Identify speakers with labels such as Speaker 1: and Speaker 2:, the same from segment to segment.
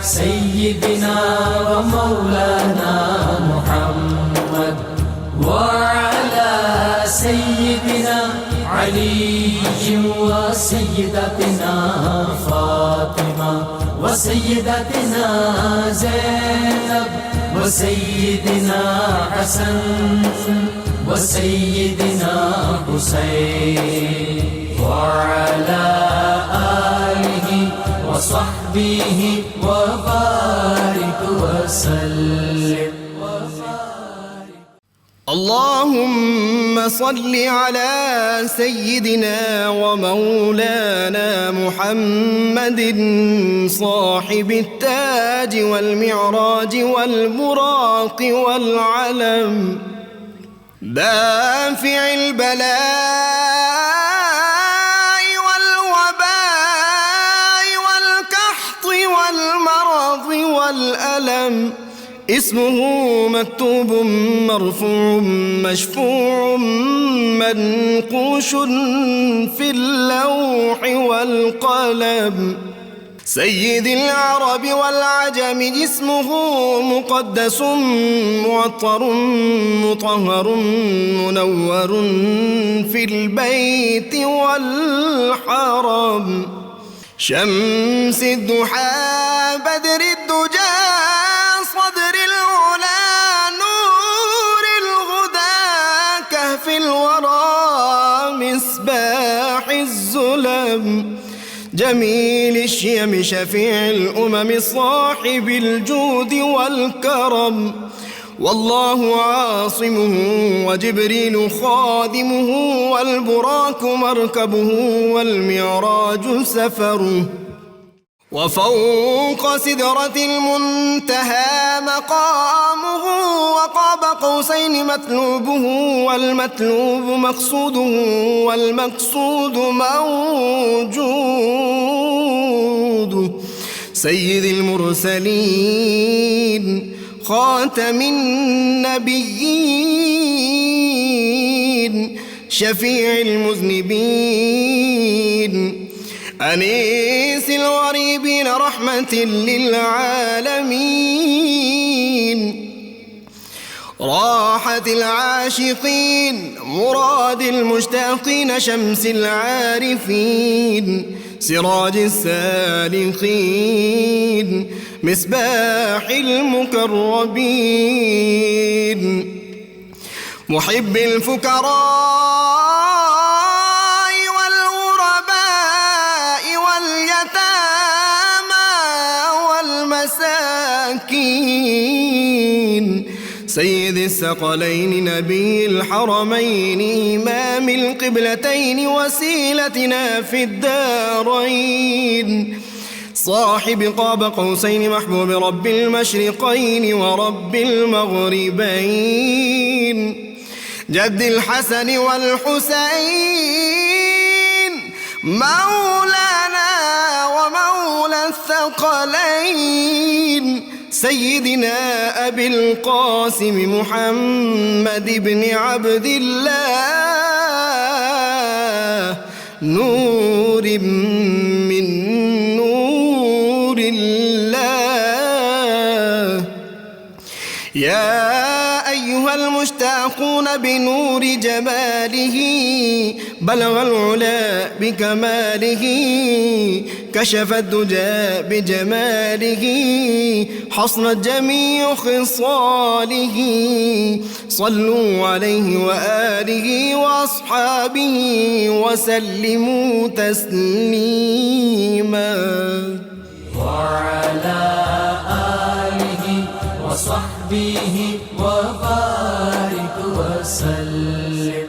Speaker 1: سيدنا ومولانا محمد وعلى سيدنا علي وسيدتنا فاطمة وسيدتنا زينب وسيدنا حسن وسيدنا حسين وعلى آله وصحبه وبارك وسلم.
Speaker 2: اللهم صل على سيدنا ومولانا محمد صاحب التاج والمعراج والبراق والعلم دافع البلاء والوباء والقحط والمرض والألم اسمه مكتوب مرفوع مشفوع منقوش في اللوح والقلم سيد العرب والعجم اسمه مقدس معطر مطهر منور في البيت والحرم شمس الضحى بدر الدجى صدر العلا نور الهدى كهف الورى مصباح الظلم جميل الشيم شفيع الأمم صاحب الجود والكرم والله عاصمه وجبريل خادمه والبراق مركبه والمعراج سفره وفوق سدرة المنتهى مقامه وقاب قوسين مطلوبه والمطلوب مقصوده والمقصود موجود سيد المرسلين خاتم النبيين شفيع المذنبين أنيس الغريبين رحمة للعالمين راحة العاشقين مراد المشتاقين شمس العارفين سراج السالكين مصباح المقربين محب الفقراء والمساكين سيد الثقلين نبي الحرمين إمام القبلتين وسيلتنا في الدارين صاحب قاب قوسين محبوب رب المشرقين ورب المغربين جد الحسن والحسين مولانا ومولى الثقلين سيدنا أبي القاسم محمد بن عبد الله نور من نور الله يا أيها المشتاقون بنور جماله بلغ العلا بكماله كشف الدجى بجماله حصنت جميع خصاله صلوا عليه وآله وأصحابه وسلموا تسليما
Speaker 1: وعلى آله وصحبه وبارك وسلم.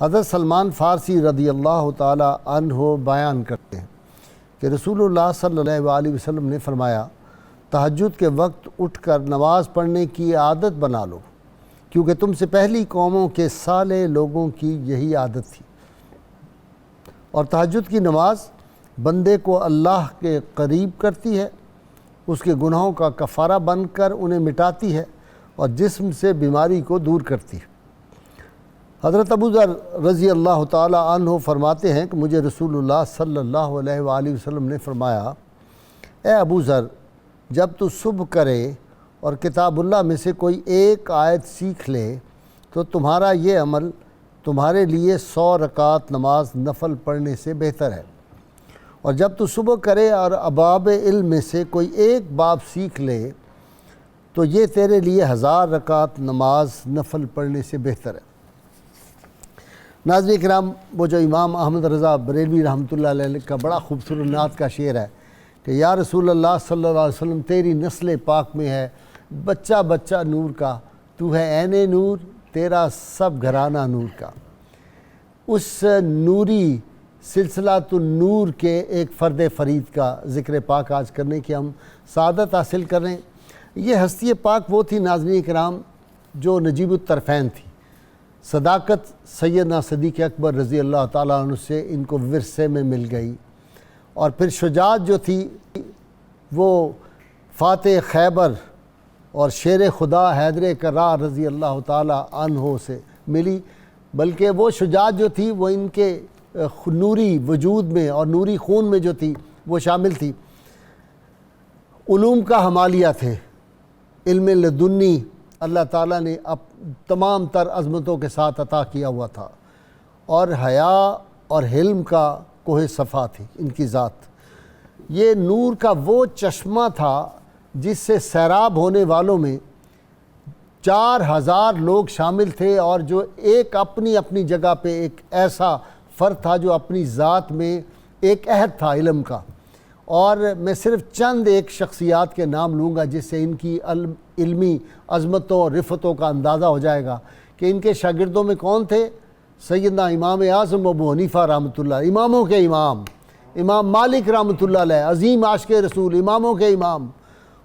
Speaker 3: حضرت سلمان فارسی رضی اللہ تعالی عنہ بیان کرتے ہیں کہ رسول اللہ صلی اللہ علیہ وسلم نے فرمایا تہجد کے وقت اٹھ کر نماز پڑھنے کی عادت بنا لو، کیونکہ تم سے پہلی قوموں کے صالح لوگوں کی یہی عادت تھی۔ اور تہجد کی نماز بندے کو اللہ کے قریب کرتی ہے، اس کے گناہوں کا کفارہ بن کر انہیں مٹاتی ہے اور جسم سے بیماری کو دور کرتی ہے۔ حضرت ابو ذر رضی اللہ تعالی عنہ فرماتے ہیں کہ مجھے رسول اللہ صلی اللہ علیہ وآلہ وسلم نے فرمایا، اے ابو ذر، جب تو صبح کرے اور کتاب اللہ میں سے کوئی ایک آیت سیکھ لے تو تمہارا یہ عمل تمہارے لیے 100 رکعت نماز نفل پڑھنے سے بہتر ہے، اور جب تو صبح کرے اور ابواب علم میں سے کوئی ایک باب سیکھ لے تو یہ تیرے لیے 1000 رکعت نماز نفل پڑھنے سے بہتر ہے۔ ناظرین کرام، وہ جو امام احمد رضا بریلوی رحمۃ اللہ علیہ کا بڑا خوبصورت نعت کا شعر ہے کہ یا رسول اللہ صلی اللہ علیہ وسلم تیری نسل پاک میں ہے بچہ بچہ نور کا، تو ہے عین نور تیرا سب گھرانہ نور کا۔ اس نوری سلسلہ تو نور کے ایک فرد فرید کا ذکر پاک آج کرنے کی ہم سعادت حاصل کر رہے ہیں۔ یہ ہستی پاک وہ تھی ناظرین کرام جو نجیب الطرفین تھی۔ صداقت سیدنا صدیق اکبر رضی اللہ تعالیٰ عنہ سے ان کو ورثے میں مل گئی، اور پھر شجاعت جو تھی وہ فاتح خیبر اور شیر خدا حیدر کرار رضی اللہ تعالیٰ عنہ سے ملی، بلکہ وہ شجاعت جو تھی وہ ان کے نوری وجود میں اور نوری خون میں جو تھی وہ شامل تھی۔ علوم کا حمالیہ تھے، علم لدنی اللہ تعالیٰ نے تمام تر عظمتوں کے ساتھ عطا کیا ہوا تھا، اور حیا اور حلم کا کوہ صفا تھی ان کی ذات۔ یہ نور کا وہ چشمہ تھا جس سے سیراب ہونے والوں میں 4000 لوگ شامل تھے، اور جو ایک اپنی اپنی جگہ پہ ایک ایسا فرد تھا جو اپنی ذات میں ایک عہد تھا علم کا۔ اور میں صرف چند ایک شخصیات کے نام لوں گا جس سے ان کی علمی عظمتوں اور رفتوں کا اندازہ ہو جائے گا کہ ان کے شاگردوں میں کون تھے۔ سیدنا امام اعظم ابو حنیفہ رحمۃ اللہ، اماموں کے امام، امام مالک رحمۃ اللہ علیہ، عظیم عاشق رسول، اماموں کے امام۔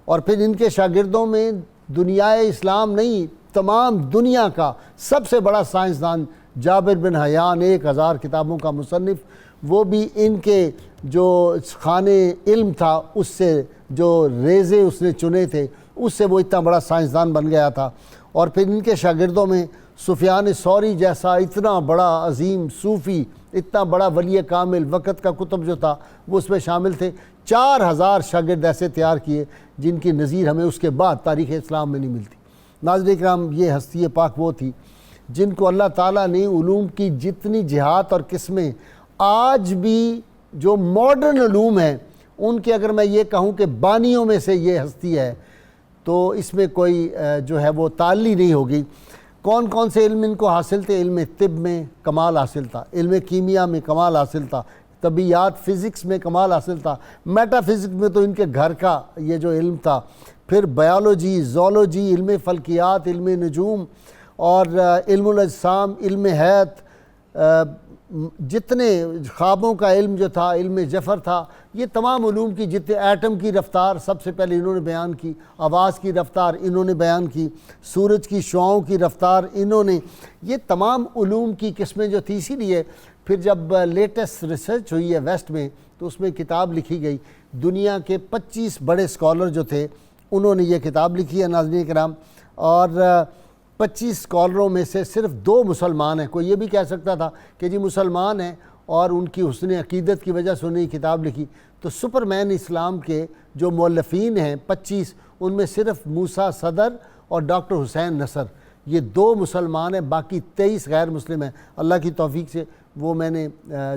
Speaker 3: اور پھر ان کے شاگردوں میں دنیائے اسلام نہیں، تمام دنیا کا سب سے بڑا سائنسدان جابر بن حیان، 1000 کتابوں کا مصنف، وہ بھی ان کے جو خانے علم تھا اس سے جو ریزے اس نے چنے تھے اس سے وہ اتنا بڑا سائنسدان بن گیا تھا۔ اور پھر ان کے شاگردوں میں سفیان ثوری جیسا اتنا بڑا عظیم صوفی، اتنا بڑا ولی کامل، وقت کا کتب جو تھا وہ اس میں شامل تھے۔ 4000 شاگرد ایسے تیار کیے جن کی نظیر ہمیں اس کے بعد تاریخ اسلام میں نہیں ملتی۔ ناظرین کرام، یہ ہستی پاک وہ تھی جن کو اللہ تعالیٰ نے علوم کی جتنی جہات اور قسمیں آج بھی جو ماڈرن علوم ہیں ان کے، اگر میں یہ کہوں کہ بانیوں میں سے یہ ہستی ہے تو اس میں کوئی جو ہے وہ تعلی نہیں ہوگی۔ کون کون سے علم ان کو حاصل تھے؟ علم طب میں کمال حاصل تھا، علم کیمیا میں کمال حاصل تھا، طبیعیات فزکس میں کمال حاصل تھا، میٹا فزکس میں تو ان کے گھر کا یہ جو علم تھا، پھر بایولوجی، زولوجی، علم فلکیات، علم نجوم اور علم الاجسام، علم حیات، جتنے خوابوں کا علم جو تھا، علم جفر تھا، یہ تمام علوم کی جتنے ایٹم کی رفتار سب سے پہلے انہوں نے بیان کی، آواز کی رفتار انہوں نے بیان کی، سورج کی شعاؤں کی رفتار انہوں نے، یہ تمام علوم کی قسمیں جو تھی۔ اسی لیے پھر جب لیٹسٹ ریسرچ ہوئی ہے ویسٹ میں تو اس میں کتاب لکھی گئی، دنیا کے 25 بڑے سکالر جو تھے انہوں نے یہ کتاب لکھی ہے ناظرین کرام، اور 25 سکالروں میں سے صرف 2 مسلمان ہیں۔ کوئی یہ بھی کہہ سکتا تھا کہ جی مسلمان ہیں اور ان کی حسن عقیدت کی وجہ سے انہیں یہ کتاب لکھی، تو سپرمین اسلام کے جو مؤلفین ہیں 25، ان میں صرف موسیٰ صدر اور ڈاکٹر حسین نصر، یہ 2 مسلمان ہیں، باقی 23 غیر مسلم ہیں۔ اللہ کی توفیق سے وہ میں نے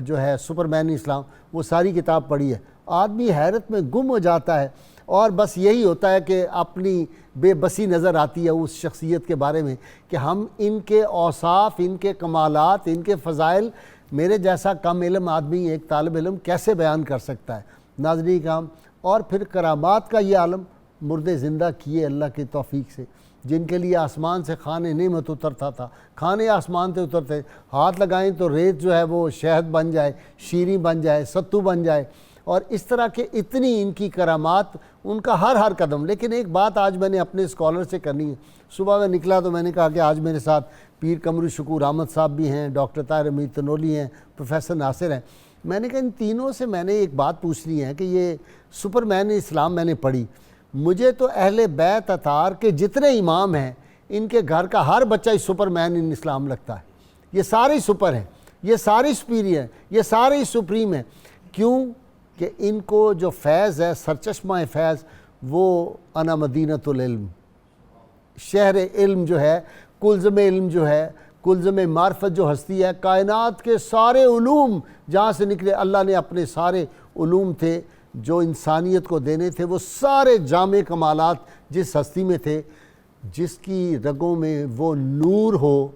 Speaker 3: جو ہے سپرمین اسلام وہ ساری کتاب پڑھی ہے۔ آدمی حیرت میں گم ہو جاتا ہے، اور بس یہی ہوتا ہے کہ اپنی بے بسی نظر آتی ہے اس شخصیت کے بارے میں کہ ہم ان کے اوصاف، ان کے کمالات، ان کے فضائل میرے جیسا کم علم آدمی، ایک طالب علم کیسے بیان کر سکتا ہے ناظرین کرام۔ اور پھر کرامات کا یہ عالم، مردے زندہ کیے اللہ کی توفیق سے، جن کے لیے آسمان سے خانے نعمت اترتا تھا، کھانے آسمان سے اترتے، ہاتھ لگائیں تو ریت جو ہے وہ شہد بن جائے، شیریں بن جائے، ستو بن جائے، اور اس طرح کے اتنی ان کی کرامات، ان کا ہر قدم۔ لیکن ایک بات آج میں نے اپنے اسکالر سے کرنی ہے۔ صبح میں نکلا تو میں نے کہا کہ آج میرے ساتھ پیر قمر الشکور احمد صاحب بھی ہیں، ڈاکٹر طاہر امید تنولی ہیں، پروفیسر ناصر ہیں۔ میں نے کہا ان تینوں سے میں نے ایک بات پوچھنی ہے کہ یہ سپر مین اسلام میں نے پڑھی، مجھے تو اہل بیت اطہار کے جتنے امام ہیں ان کے گھر کا ہر بچہ سپر مین ان اسلام لگتا ہے۔ یہ سارے سپر ہیں، یہ سارے سپیریئر ہیں، یہ سارے سپریم ہیں۔ کیوں کہ ان کو جو فیض ہے، سرچشمہ فیض، وہ انا مدینۃ العلم، شہر علم جو ہے، کلزم علم جو ہے، کلزم معرفت جو ہستی ہے، کائنات کے سارے علوم جہاں سے نکلے، اللہ نے اپنے سارے علوم تھے جو انسانیت کو دینے تھے، وہ سارے جامع کمالات جس ہستی میں تھے، جس کی رگوں میں وہ نور ہو،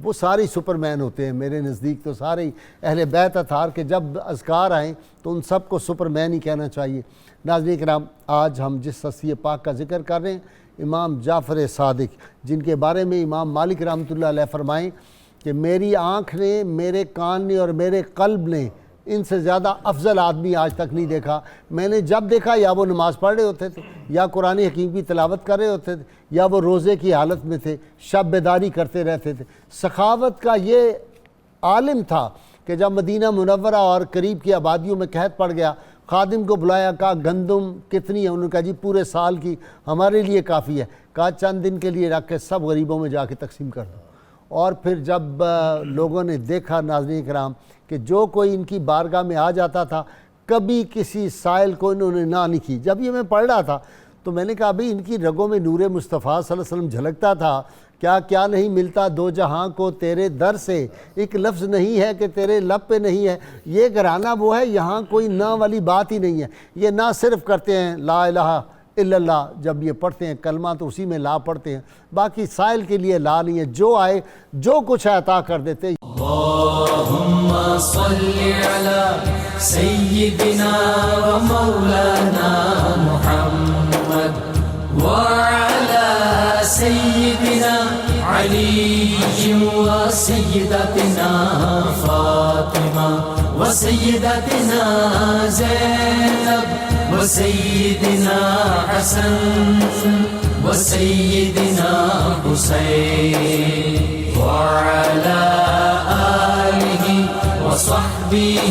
Speaker 3: وہ سارے سپر مین ہوتے ہیں۔ میرے نزدیک تو سارے اہل بیت اطہار کے جب اذکار آئیں تو ان سب کو سپر مین ہی کہنا چاہیے۔ ناظرین کرام، آج ہم جس ہستی پاک کا ذکر کر رہے ہیں، امام جعفر صادق، جن کے بارے میں امام مالک رحمۃ اللہ علیہ فرمائیں کہ میری آنکھ نے، میرے کان نے اور میرے قلب نے ان سے زیادہ افضل آدمی آج تک نہیں دیکھا۔ میں نے جب دیکھا یا وہ نماز پڑھ رہے ہوتے تھے، یا قرآن حکیم کی تلاوت کر رہے ہوتے تھے، یا وہ روزے کی حالت میں تھے، شب بیداری کرتے رہتے تھے۔ سخاوت کا یہ عالم تھا کہ جب مدینہ منورہ اور قریب کی آبادیوں میں قحط پڑ گیا، خادم کو بلایا، کہا گندم کتنی ہے؟ انہوں نے کہا جی پورے سال کی ہمارے لیے کافی ہے۔ کہا چند دن کے لیے رکھ کے سب غریبوں میں جا کے تقسیم کر دو۔ اور پھر جب لوگوں نے دیکھا ناظرین کرام کہ جو کوئی ان کی بارگاہ میں آ جاتا تھا، کبھی کسی سائل کو انہوں نے نہ نہیں کی۔ جب یہ میں پڑھ رہا تھا تو میں نے کہا بھئی ان کی رگوں میں نور مصطفیٰ صلی اللہ علیہ وسلم جھلکتا تھا، کیا نہیں ملتا دو جہاں کو تیرے در سے، ایک لفظ نہیں ہے کہ تیرے لب پہ نہیں ہے۔ یہ گھرانہ وہ ہے، یہاں کوئی نہ والی بات ہی نہیں ہے۔ یہ نہ صرف کرتے ہیں لا الہ الا اللہ، جب یہ پڑھتے ہیں کلمہ تو اسی میں لا پڑھتے ہیں، باقی سائل کے لیے لا نہیں ہے، جو آئے جو کچھ ہے عطا کر دیتے۔
Speaker 1: اللہم صلی علی سیدنا و مولانا محمد وعلی سیدنا علی و سیدتنا فاطمہ و سیدتنا زینب و سیدنا حسن و سیدنا حسین وعلی آلہ وصحبہ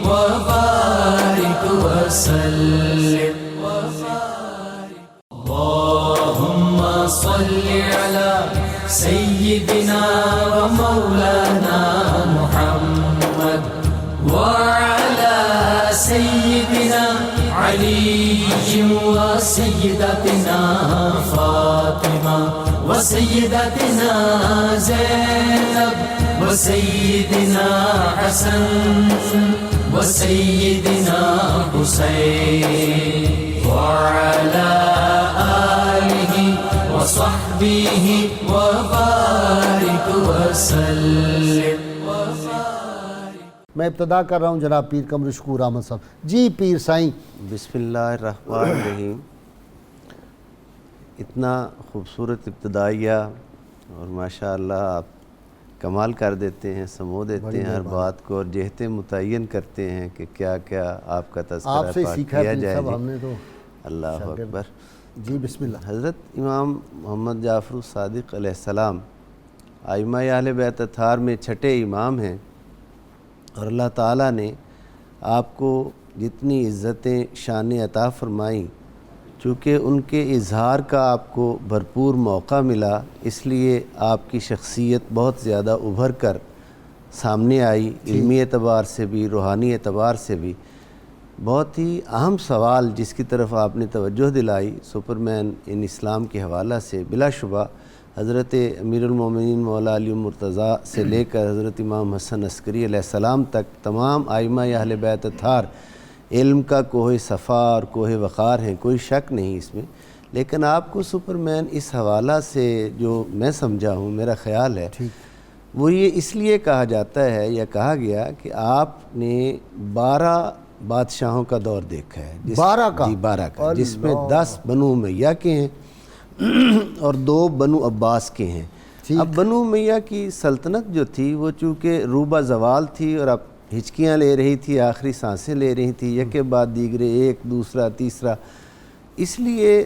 Speaker 1: وبارک وسلم۔ اللہم صلی علی سیدنا و مولانا محمد وعلی سیدنا علی و سیدتنا فاطمہ و سیدتنا زینب و سیدنا حسن و سیدنا حسین وعلی آلہ وصحبہ وبارک وسلم۔
Speaker 3: میں ابتدا کر رہا ہوں جناب پیر قمر الشکور احمد صاحب۔ جی پیر سائیں۔
Speaker 4: بسم اللہ الرحمن الرحیم۔ اتنا خوبصورت ابتدائیہ اور ماشاءاللہ آپ کمال کر دیتے ہیں، سمو دیتے ہیں ہر بات کو، اور جہتیں متعین کرتے ہیں کہ کیا کیا آپ کا تذکرہ پاک کیا جائے۔
Speaker 3: ہم نے تو
Speaker 4: اللہ اکبر۔
Speaker 3: جی بسم اللہ۔
Speaker 4: حضرت امام محمد جعفر الصادق علیہ السلام ائمہ اہل بیت اطہار میں چھٹے امام ہیں، اور اللہ تعالیٰ نے آپ کو جتنی عزتیں شان عطا فرمائیں، چونکہ ان کے اظہار کا آپ کو بھرپور موقع ملا، اس لیے آپ کی شخصیت بہت زیادہ ابھر کر سامنے آئی، علمی اعتبار سے بھی، روحانی اعتبار سے بھی۔ بہت ہی اہم سوال جس کی طرف آپ نے توجہ دلائی سپر مین ان اسلام کے حوالہ سے، بلا شبہ حضرت امیر المومنین مولا علی مرتضیٰ سے لے کر حضرت امام حسن عسکری علیہ السلام تک تمام ائمہ اہل بیت اطہار علم کا کوہ صفا اور کوہ وقار ہیں، کوئی شک نہیں اس میں۔ لیکن آپ کو سپر مین اس حوالہ سے جو میں سمجھا ہوں، میرا خیال ہے وہ یہ اس لیے کہا جاتا ہے یا کہا گیا کہ آپ نے 12 بادشاہوں کا دور دیکھا ہے
Speaker 3: 12 کا؟
Speaker 4: جی 12 کا، جس میں 10 بنو امیہ کے ہیں اور 2 بنو عباس کے ہیں۔ اب بنو امیہ کی سلطنت جو تھی وہ چونکہ روبہ زوال تھی اور اب ہچکیاں لے رہی تھی، آخری سانسیں لے رہی تھی، یک کے بعد دیگرے، ایک دوسرا تیسرا، اس لیے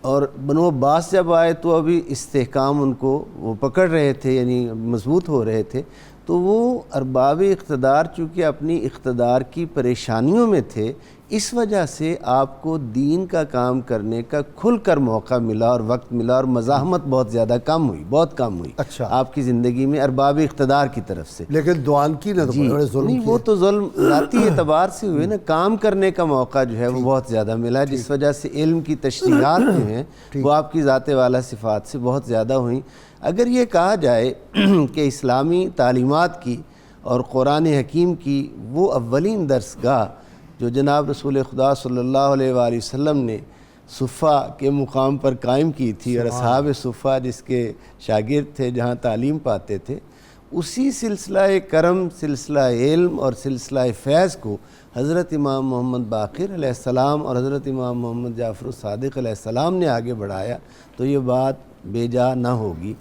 Speaker 4: اور بنو عباس جب آئے تو ابھی استحکام ان کو وہ پکڑ رہے تھے، یعنی مضبوط ہو رہے تھے، تو وہ ارباب اقتدار چونکہ اپنی اقتدار کی پریشانیوں میں تھے، اس وجہ سے آپ کو دین کا کام کرنے کا کھل کر موقع ملا اور وقت ملا، اور مزاحمت بہت زیادہ کم ہوئی، بہت کم ہوئی
Speaker 3: اچھا
Speaker 4: آپ کی زندگی میں ارباب اقتدار کی طرف سے۔
Speaker 3: لیکن دعان کی نہ ظلم
Speaker 4: نہیں، وہ تو ظلم ذاتی اعتبار سے ہوئے نا، کام کرنے کا موقع جو ہے وہ بہت زیادہ ملا، جس وجہ سے علم کی تشریحات جو ہیں وہ آپ کی ذات والا صفات سے بہت زیادہ ہوئیں۔ اگر یہ کہا جائے کہ اسلامی تعلیمات کی اور قرآن حکیم کی وہ اولین درسگاہ جو جناب رسول خدا صلی اللہ علیہ وآلہ وسلم نے صفہ کے مقام پر قائم کی تھی، اور اصحاب صفہ جس کے شاگرد تھے، جہاں تعلیم پاتے تھے، اسی سلسلہ کرم، سلسلہ علم اور سلسلہ فیض کو حضرت امام محمد باقر علیہ السلام اور حضرت امام محمد جعفر الصادق علیہ السلام نے آگے بڑھایا، تو یہ بات بے جا نہ ہوگی۔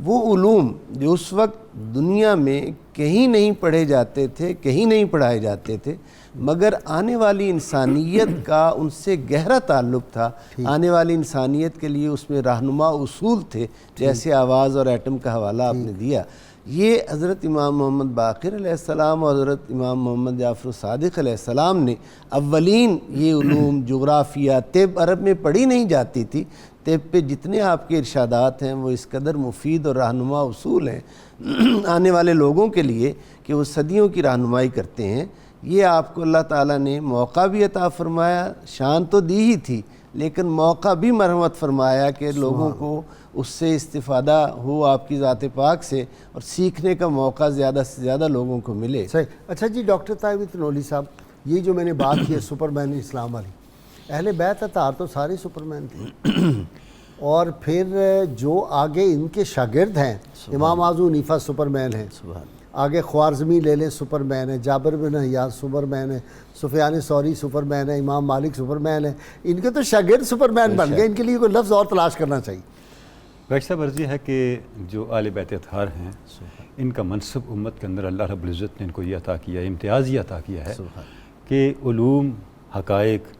Speaker 4: وہ علوم جو اس وقت دنیا میں کہیں نہیں پڑھے جاتے تھے، کہیں نہیں پڑھائے جاتے تھے، مگر آنے والی انسانیت کا ان سے گہرا تعلق تھا، آنے والی انسانیت کے لیے اس میں رہنما اصول تھے، جیسے آواز اور ایٹم کا حوالہ آپ نے دیا، یہ حضرت امام محمد باقر علیہ السلام اور حضرت امام محمد جعفر الصادق علیہ السلام نے اولین یہ علوم، جغرافیہ، طب عرب میں پڑھی نہیں جاتی تھی، طب پہ جتنے آپ کے ارشادات ہیں وہ اس قدر مفید اور رہنما اصول ہیں آنے والے لوگوں کے لیے کہ وہ صدیوں کی رہنمائی کرتے ہیں۔ یہ آپ کو اللہ تعالیٰ نے موقع بھی عطا فرمایا، شان تو دی ہی تھی، لیکن موقع بھی مرحمت فرمایا کہ لوگوں کو اس سے استفادہ ہو آپ کی ذات پاک سے، اور سیکھنے کا موقع زیادہ سے زیادہ لوگوں کو ملے۔
Speaker 3: صحیح۔ اچھا جی ڈاکٹر طاہر تنولی صاحب، یہ جو میں نے بات کی ہے سپر مین اسلام والی، اہل بیت اطہار تو سارے سپر مین تھے، اور پھر جو آگے ان کے شاگرد ہیں، امام اعظم حنیفہ سپر مین ہیں، آگے خوارزمی لے لیں سپر مین ہے، جابر بن حیان سپر مین ہے، سفیان ثوری سپر مین ہے، امام مالک سپر مین ہے، ان کے تو شاگرد سپر مین بن گئے، ان کے لیے کوئی لفظ اور تلاش کرنا چاہیے۔
Speaker 5: بھائی صاحب عرض یہ ہے کہ جو آل بیت اطہار ہیں ان کا منصب امت کے اندر اللہ رب العزت نے ان کو یہ عطا کیا ہے، امتیاز یہ عطا کیا ہے کہ علوم، حقائق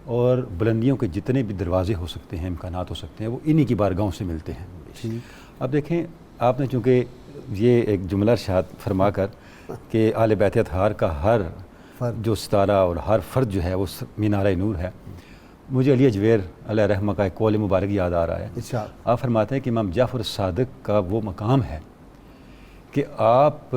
Speaker 5: اور بلندیوں کے جتنے بھی دروازے ہو سکتے ہیں، امکانات ہو سکتے ہیں، وہ انہی کی بارگاہوں سے ملتے ہیں۔ اب دیکھیں، آپ نے چونکہ یہ ایک جملہ ارشاد فرما کر کہ آل بیت اطہار کا ہر جو ستارہ اور ہر فرد جو ہے وہ مینارہ نور ہے، مجھے علی اجویر علیہ رحمہ کا ایک قول مبارک یاد آ رہا ہے۔ آپ فرماتے ہیں کہ امام جعفر الصادق کا وہ مقام ہے کہ آپ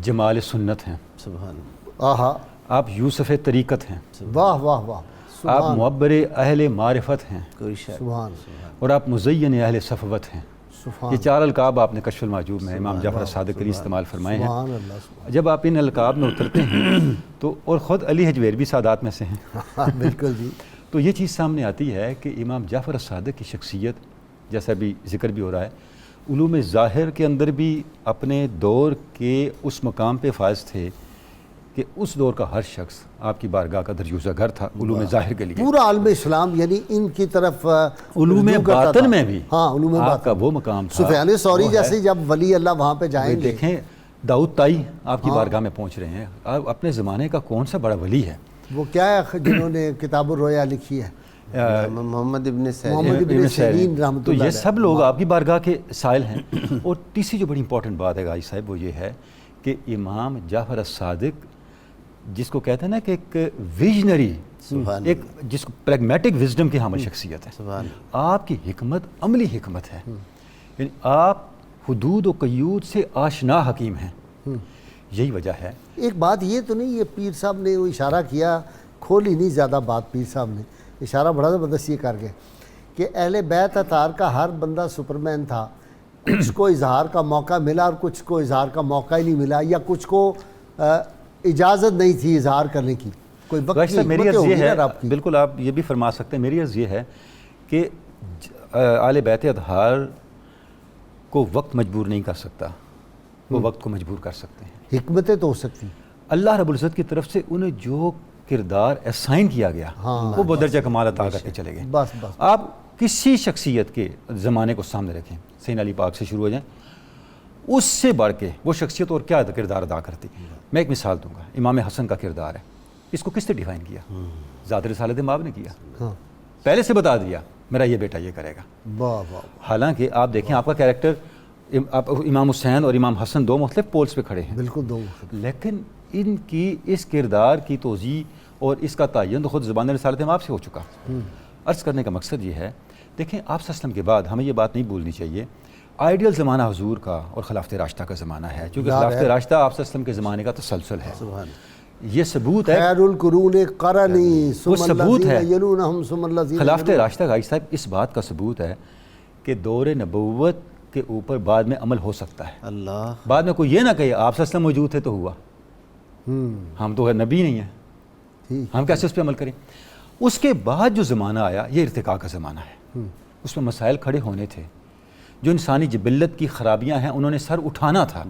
Speaker 5: جمال سنت ہیں،
Speaker 4: سبحان
Speaker 3: آہا،
Speaker 5: آپ یوسف طریقت ہیں،
Speaker 3: واہ واہ واہ،
Speaker 5: آپ معبر اہل معرفت ہیں،
Speaker 4: کوئی شک،
Speaker 3: سبحان
Speaker 5: اور آپ مزین اہل صفوت ہیں۔
Speaker 3: سبحان
Speaker 5: یہ 4 القاب آپ نے کشف المعجوب میں امام جعفر الصادق کے لیے استعمال فرمائے ہیں۔
Speaker 3: سبحان اللہ، سبحان
Speaker 5: جب آپ ان القاب میں اترتے ہیں تو، اور خود علی حجویر بھی سادات میں سے ہیں،
Speaker 3: بالکل جی،
Speaker 5: تو یہ چیز سامنے آتی ہے کہ امام جعفر الصادق کی شخصیت، جیسا بھی ذکر بھی ہو رہا ہے، علوم ظاہر کے اندر بھی اپنے دور کے اس مقام پہ فائز تھے کہ اس دور کا ہر شخص آپ کی بارگاہ کا درجوزہ گھر تھا علوم ظاہر کے لیے۔
Speaker 3: پورا عالم اسلام یعنی ان کی طرف
Speaker 5: علوم
Speaker 3: رجوع کرتا
Speaker 5: باطن
Speaker 3: تھا۔
Speaker 5: میں بھی
Speaker 3: ہاں، علوم
Speaker 5: آپ
Speaker 3: باطن
Speaker 5: کا وہ مقام تھا،
Speaker 3: سفیان ثوری
Speaker 5: وہ ہے۔
Speaker 3: جیسے جب ولی اللہ وہاں پہ جائیں گے،
Speaker 5: دیکھیں داؤد تائی آپ کی بارگاہ میں پہنچ رہے ہیں، آپ اپنے زمانے کا کون سا بڑا ولی ہے؟
Speaker 3: وہ کیا ہے جنہوں نے کتاب الرویا لکھی ہے،
Speaker 4: محمد ابن
Speaker 3: محمد
Speaker 4: سیرین۔
Speaker 3: ابن سیرین رحمۃ
Speaker 5: تو
Speaker 3: اللہ
Speaker 5: یہ
Speaker 3: علیہ۔
Speaker 5: سب لوگ آپ کی بارگاہ کے سائل ہیں۔ اور تیسری جو بڑی امپورٹنٹ بات ہے غازی صاحب وہ یہ ہے کہ امام جعفر الصادق جس کو کہتے ہیں نا کہ ایک ویژنری، ایک جس کو پریگمیٹک وزڈم کی حامل شخصیت ہے، آپ کی حکمت عملی حکمت ہے، یعنی آپ حدود و قیود سے آشنا حکیم ہیں، یہی وجہ ہے۔
Speaker 3: ایک بات یہ تو نہیں، یہ پیر صاحب نے وہ اشارہ کیا، کھولی نہیں زیادہ بات، پیر صاحب نے اشارہ بڑا زبردست یہ کر گئے کہ اہل بیت اطہار کا ہر بندہ سپرمین تھا، کچھ کو اظہار کا موقع ملا اور کچھ کو اظہار کا موقع ہی نہیں ملا، یا کچھ کو اجازت نہیں تھی اظہار کرنے کی، کوئی وقت کی
Speaker 5: میری
Speaker 3: حکمتیں
Speaker 5: عرض یہ
Speaker 3: ہوگی
Speaker 5: ہے،
Speaker 3: نا آپ کی۔
Speaker 5: بالکل آپ یہ بھی فرما سکتے ہیں، میری عرض یہ ہے کہ آل بیت اطہار کو وقت مجبور نہیں کر سکتا، وہ وقت کو مجبور کر سکتے ہیں۔
Speaker 3: حکمتیں تو ہو سکتی،
Speaker 5: اللہ رب العزت کی طرف سے انہیں جو کردار اسائن کیا گیا وہ بدرجہ کمال عطا کر کے چلے گئے.
Speaker 3: بس بس
Speaker 5: آپ کسی شخصیت کے زمانے کو سامنے رکھیں, سیدنا علی پاک سے شروع ہو جائیں, اس سے بڑھ کے وہ شخصیت اور کیا کردار ادا کرتی. میں ایک مثال دوں گا, امام حسن کا کردار ہے, اس کو کس نے ڈیفائن کیا؟ ذات رسالت مآب نے کیا. پہلے سے بتا دیا میرا یہ بیٹا یہ کرے گا.
Speaker 3: واہ واہ.
Speaker 5: حالانکہ آپ دیکھیں آپ کا کیریکٹر امام حسین اور امام حسن دو مختلف پولز پہ کھڑے ہیں,
Speaker 3: بالکل دو,
Speaker 5: لیکن ان کی اس کردار کی توضیح اور اس کا تعین تو خود زبان رسالت مآب سے ہو چکا. عرض کرنے کا مقصد یہ ہے, دیکھیں آپ صلی اللہ علیہ وسلم کے بعد ہمیں یہ بات نہیں بھولنی چاہیے, آئیڈیل زمانہ حضور کا اور خلافت راشدہ کا زمانہ ہے, کیونکہ خلافت راشدہ آپ صلی اللہ علیہ وسلم کے زمانے کا تسلسل ہے. یہ ثبوت ہے,
Speaker 3: خیر القرون قرنی
Speaker 5: وہ ثبوت ہے.
Speaker 3: یلونہم ثم الذین
Speaker 5: خلافت راشدہ کا صاحب اس بات کا ثبوت ہے کہ دور نبوت کے اوپر بعد میں عمل ہو سکتا ہے.
Speaker 4: اللہ
Speaker 5: بعد میں کوئی یہ نہ کہے آپ صلی اللہ علیہ وسلم موجود تھے تو ہوا, ہم تو نبی نہیں ہیں, ہم کیسے اس پہ عمل کریں. اس کے بعد جو زمانہ آیا یہ ارتقاء کا زمانہ ہے, اس میں مسائل کھڑے ہونے تھے, جو انسانی جبلت کی خرابیاں ہیں انہوں نے سر اٹھانا تھا,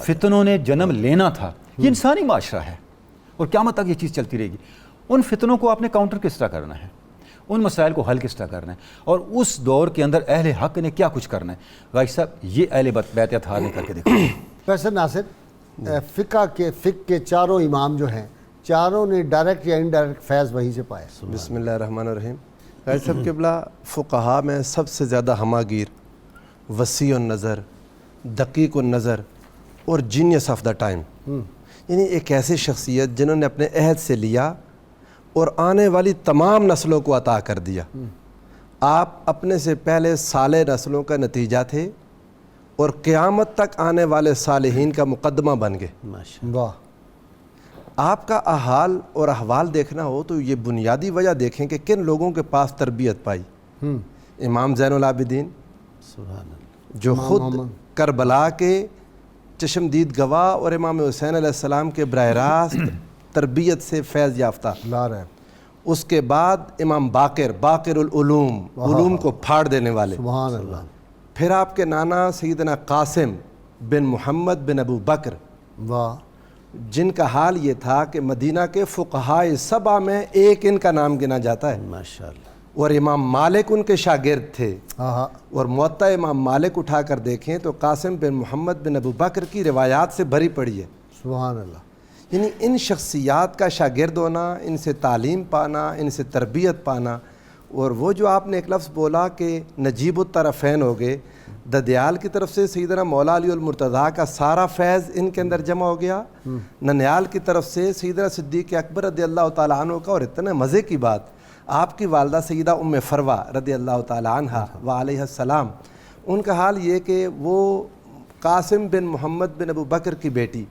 Speaker 5: فتنوں نے جنم لینا تھا. یہ انسانی معاشرہ ہے اور قیامت تک یہ چیز چلتی رہے گی. ان فتنوں کو آپ نے کاؤنٹر کس طرح کرنا ہے, ان مسائل کو حل کس طرح کرنا ہے, اور اس دور کے اندر اہل حق نے کیا کچھ کرنا ہے. غازی صاحب یہ اہل بیت اطہار نے کر کے دیکھا.
Speaker 3: پروفیسر ناصر, فقہ کے چاروں امام جو ہیں, چاروں نے ڈائریکٹ یا انڈائریکٹ فیض وہیں سے پایا.
Speaker 6: بسم اللہ الرحمن الرحیم. غازی صاحب قبلہ فقہا میں سب سے زیادہ ہمہ گیر, وسیع النظر, دقیق النظر اور جینیس آف دا ٹائم, یعنی ایک ایسی شخصیت جنہوں نے اپنے عہد سے لیا اور آنے والی تمام نسلوں کو عطا کر دیا. آپ اپنے سے پہلے صالح نسلوں کا نتیجہ تھے اور قیامت تک آنے والے صالحین کا مقدمہ بن گئے.
Speaker 3: واہ.
Speaker 6: آپ کا حال اور احوال دیکھنا ہو تو یہ بنیادی وجہ دیکھیں کہ کن لوگوں کے پاس تربیت پائی. امام زین العابدین جو خود کربلا کے چشمدید گواہ اور امام حسین علیہ السلام کے براہ راست تربیت سے فیض یافتہ. اس کے بعد امام باقر العلوم, علوم کو پھاڑ دینے والے.
Speaker 3: سبحان اللہ.
Speaker 6: پھر آپ کے نانا سیدنا قاسم بن محمد بن ابو بکر,
Speaker 3: واہ,
Speaker 6: جن کا حال یہ تھا کہ مدینہ کے فقہائے سبع میں ایک ان کا نام گنا جاتا ہے.
Speaker 4: ماشاءاللہ.
Speaker 6: اور امام مالک ان کے شاگرد تھے. اور موطا امام مالک اٹھا کر دیکھیں تو قاسم بن محمد بن ابو بکر کی روایات سے بھری پڑی ہے.
Speaker 3: سبحان اللہ.
Speaker 6: یعنی ان شخصیات کا شاگرد ہونا, ان سے تعلیم پانا, ان سے تربیت پانا, اور وہ جو آپ نے ایک لفظ بولا کہ نجیب الطرفین ہو گئے, ددیال کی طرف سے سیدنا مولا علی المرتضیٰ کا سارا فیض ان کے اندر جمع ہو گیا, ننیال کی طرف سے سیدنا صدیق اکبر رضی اللہ تعالیٰ عنہ کا. اور اتنے مزے کی بات, آپ کی والدہ سیدہ ام فروہ رضی اللہ تعالیٰ عنہ وعلیہ السلام, ان کا حال یہ کہ وہ قاسم بن محمد بن ابو بکر کی بیٹی,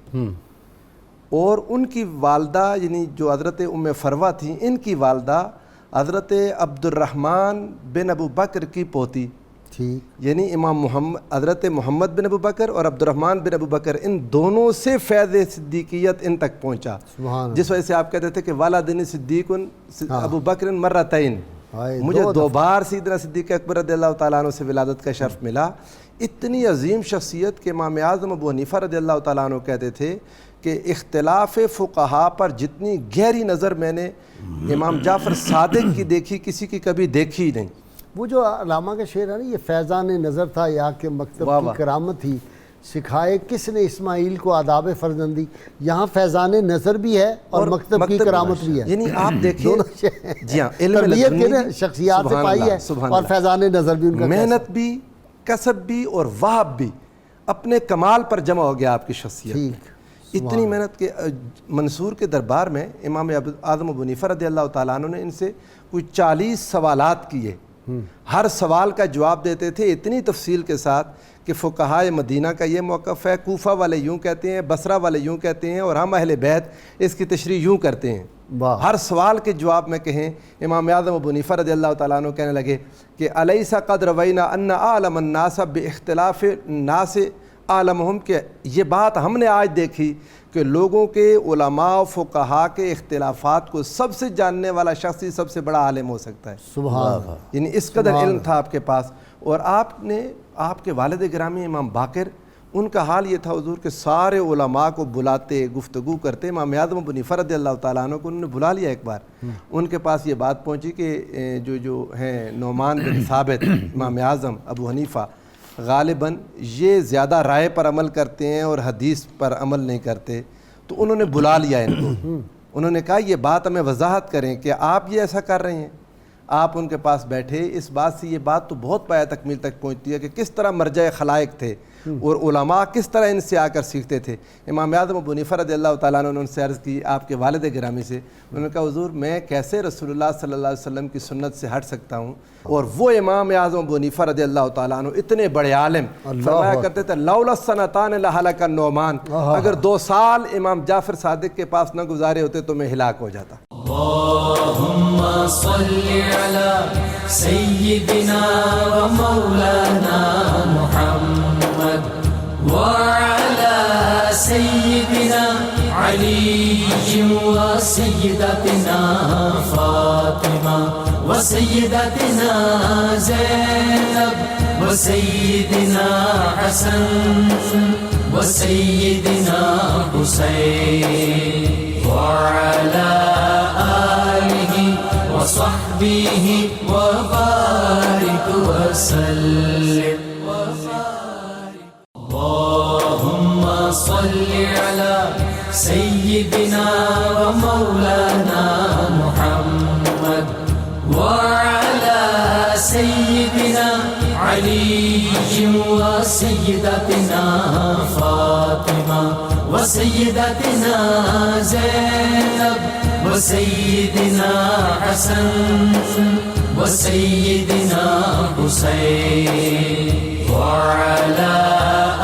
Speaker 6: اور ان کی والدہ یعنی جو حضرت ام فروہ تھیں, ان کی والدہ حضرت عبد الرحمن بن ابو بکر کی پوتی. یعنی امام حضرت محمد بن ابو بکر اور عبد الرحمن بن ابو بکر, ان دونوں سے فیض صدیقیت ان تک پہنچا, جس وجہ سے آپ کہتے تھے کہ والدین صدیق ابو بکر مرتین, مجھے 2 بار سیدنا صدیق اکبر رضی اللہ تعالیٰ عنہ سے ولادت کا شرف ملا. اتنی عظیم شخصیت کہ امام اعظم ابو حنیفہ رضی اللہ تعالیٰ عنہ کہتے تھے کہ اختلاف فقہا پر جتنی گہری نظر میں نے امام جعفر صادق کی دیکھی, کسی کی کبھی دیکھی نہیں.
Speaker 3: وہ جو علامہ کا شعر ہے نا, یہ فیضان نظر تھا یا کہ مکتب کی کرامت تھی, سکھائے کس نے اسماعیل کو آداب فرزندی. یہاں فیضان نظر بھی ہے اور مکتب کی کرامت بھی ہے.
Speaker 6: یعنی آپ دیکھیں, جی ہاں,
Speaker 3: تربیت کے شخصیات سے پائی ہے اور فیضان نظر بھی, ان کا
Speaker 6: محنت بھی, کسب بھی اور وہب بھی اپنے کمال پر جمع ہو گیا آپ کی شخصیت. اتنی محنت کے منصور کے دربار میں امام اعظم ابو حنیفہ رضی اللہ تعالیٰ عنہ نے ان سے کوئی 40 سوالات کیے. ہر سوال کا جواب دیتے تھے اتنی تفصیل کے ساتھ کہ فقہائے مدینہ کا یہ موقف ہے, کوفہ والے یوں کہتے ہیں, بصرہ والے یوں کہتے ہیں, اور ہم اہل بیت اس کی تشریح یوں کرتے ہیں. ہر سوال کے جواب میں کہیں امام اعظم ابو حنیفہ رضی اللہ تعالیٰ عنہ کہنے لگے کہ الیس قد روینا ان اعلم الناس باختلاف الناس اعلمہم, کہ یہ بات ہم نے آج دیکھی کہ لوگوں کے علماء و فقہا کے اختلافات کو سب سے جاننے والا شخص ہی سب سے بڑا عالم ہو سکتا ہے.
Speaker 3: سبحان اللہ.
Speaker 6: یعنی اس قدر علم تھا آپ کے پاس. اور آپ نے, آپ کے والد گرامی امام باقر ان کا حال یہ تھا حضور کہ سارے علماء کو بلاتے, گفتگو کرتے. امام اعظم ابو حنیفہ رضی اللہ تعالیٰ عنہ کو انہوں نے بلا لیا ایک بار. ان کے پاس یہ بات پہنچی کہ جو ہیں نعمان بن ثابت, امام اعظم ابو حنیفہ غالباً یہ زیادہ رائے پر عمل کرتے ہیں اور حدیث پر عمل نہیں کرتے. تو انہوں نے بلا لیا ان کو. انہوں نے کہا یہ بات ہمیں وضاحت کریں کہ آپ یہ ایسا کر رہے ہیں. آپ ان کے پاس بیٹھے. اس بات سے یہ بات تو بہت پایہ تکمیل تک پہنچتی ہے کہ کس طرح مرجع خلائق تھے اور علماء کس طرح ان سے آ کر سیکھتے تھے. امام اعظم ابو حنیفہ رضی اللہ تعالیٰ عنہ نے ان سے عرض کی آپ کے والد گرامی سے. انہوں نے کہا حضور میں کیسے رسول اللہ صلی اللہ علیہ وسلم کی سنت سے ہٹ سکتا ہوں. اور وہ امام اعظم ابو حنیفہ رضی اللہ تعالیٰ عنہ اتنے بڑے عالم فرمایا کرتے تھے لولا السنتان لہلک النعمان, اگر 2 سال امام جعفر صادق کے پاس نہ گزارے ہوتے تو میں ہلاک ہو جاتا.
Speaker 1: اللهم صل على سيدنا ومولانا محمد وعلى سيدنا علي وسيدتنا فاطمة وسيدتنا زينب وسيدنا حسن وسيدنا حسين وعلى آله وصحبه وبارك وسلم. اللهم صل على سيدنا ومولانا محمد وعلى سيدنا علي وسيدتنا فاطمة وسيدتنا زينب وسيدنا حسن وسيدنا حسين وعلى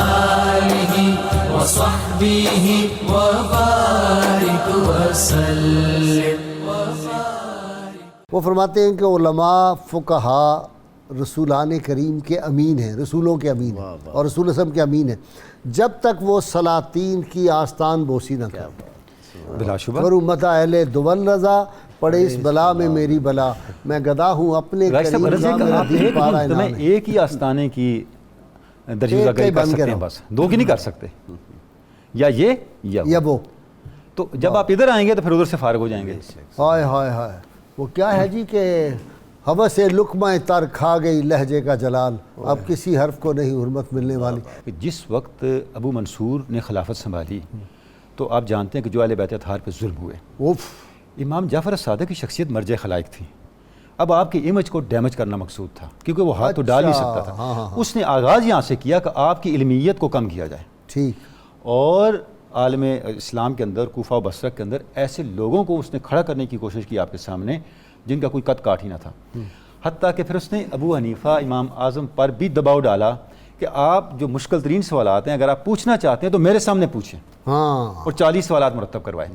Speaker 1: آله وصحبه وبارك وسلم.
Speaker 3: وہ فرماتے ہیں کہ علماء فقہا رسولان کریم کے امین ہیں, رسولوں کے امین ہیں اور رسول اعظم کے امین ہیں جب تک وہ سلاطین کی آستان بوسی نہ کریں.
Speaker 5: بلا شبہ
Speaker 3: اور امت اہل دول رضا پڑے اس بلا میں میری بلا, میں گدا ہوں اپنے کریم کا میرا دل پارا انعام ہے.
Speaker 5: ایک ہی آستانے کی درجہ گئی کر سکتے ہیں, بس 2 کی نہیں کر سکتے, یا یہ یا وہ. تو جب آپ ادھر آئیں گے تو پھر ادھر سے فارغ ہو جائیں گے.
Speaker 3: ہائے ہائے ہائے, وہ کیا ہے جی کہ حوث لقمہ تر کھا گئی لہجے کا جلال, اب کسی حرف کو نہیں حرمت ملنے والی.
Speaker 5: جس وقت ابو منصور نے خلافت سنبھالی تو آپ جانتے ہیں کہ جو اہل بیت اطہار پہ ظلم ہوئے. امام جعفر صادق کی شخصیت مرجع خلائق تھی. اب آپ کی امیج کو ڈیمیج کرنا مقصود تھا کیونکہ وہ ہاتھ تو ڈال نہیں سکتا تھا. اس نے آغاز یہاں سے کیا کہ آپ کی علمیت کو کم کیا جائے. ٹھیک. اور عالم اسلام کے اندر کوفہ و بصرہ کے اندر ایسے لوگوں کو اس نے کھڑا کرنے کی کوشش کی آپ کے سامنے جن کا کوئی قد کاٹ ہی نہ تھا. حتیٰ کہ پھر اس نے ابو حنیفہ امام اعظم پر بھی دباؤ ڈالا کہ آپ جو مشکل ترین سوالات ہیں اگر آپ پوچھنا چاہتے ہیں تو میرے سامنے پوچھیں. اور 40 سوالات مرتب کروائے.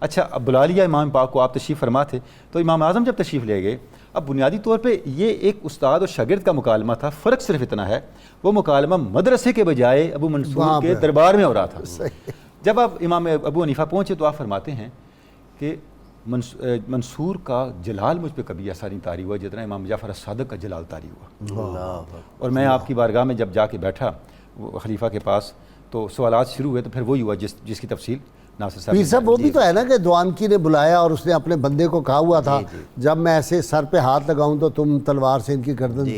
Speaker 5: اچھا, اب بلا لیا امام پاک کو, آپ تشریف فرما تھے. تو امام اعظم جب تشریف لے گئے, اب بنیادی طور پہ یہ ایک استاد اور شاگرد کا مکالمہ تھا. فرق صرف اتنا ہے وہ مکالمہ مدرسے کے بجائے ابو منصور کے دربار میں ہو رہا تھا. جب آپ امام ابو حنیفہ پہنچے تو آپ فرماتے ہیں کہ منصور کا جلال مجھ پہ کبھی ایسا نہیں طاری ہوا جتنا امام جعفر صادق کا جلال طاری ہوا. اور میں آپ کی بارگاہ میں جب جا کے بیٹھا خلیفہ کے پاس تو سوالات شروع ہوئے تو پھر وہی ہوا جس کی تفصیل ناصر صاحب.
Speaker 3: پیر صاحب وہ بھی تو ہے نا کہ دوانکی نے بلایا اور اس نے اپنے بندے کو کہا ہوا تھا جب میں ایسے سر پہ ہاتھ لگاؤں تو تم تلوار سے ان کی گردن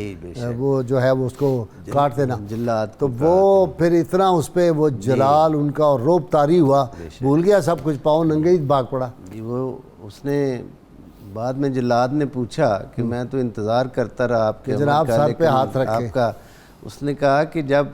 Speaker 3: وہ جو ہے وہ اس کو کاٹ دینا. تو وہ پھر اتنا اس پہ وہ جلال ان کا اور روب طاری ہوا, بھول گیا سب کچھ, پاؤں ننگے ہی بھاگ پڑا.
Speaker 4: وہ اس نے بعد میں جلاد نے پوچھا کہ میں تو انتظار کرتا رہا آپ کے
Speaker 3: جناب سر پہ ہاتھ رکھے
Speaker 4: آپ کا. اس نے کہا کہ جب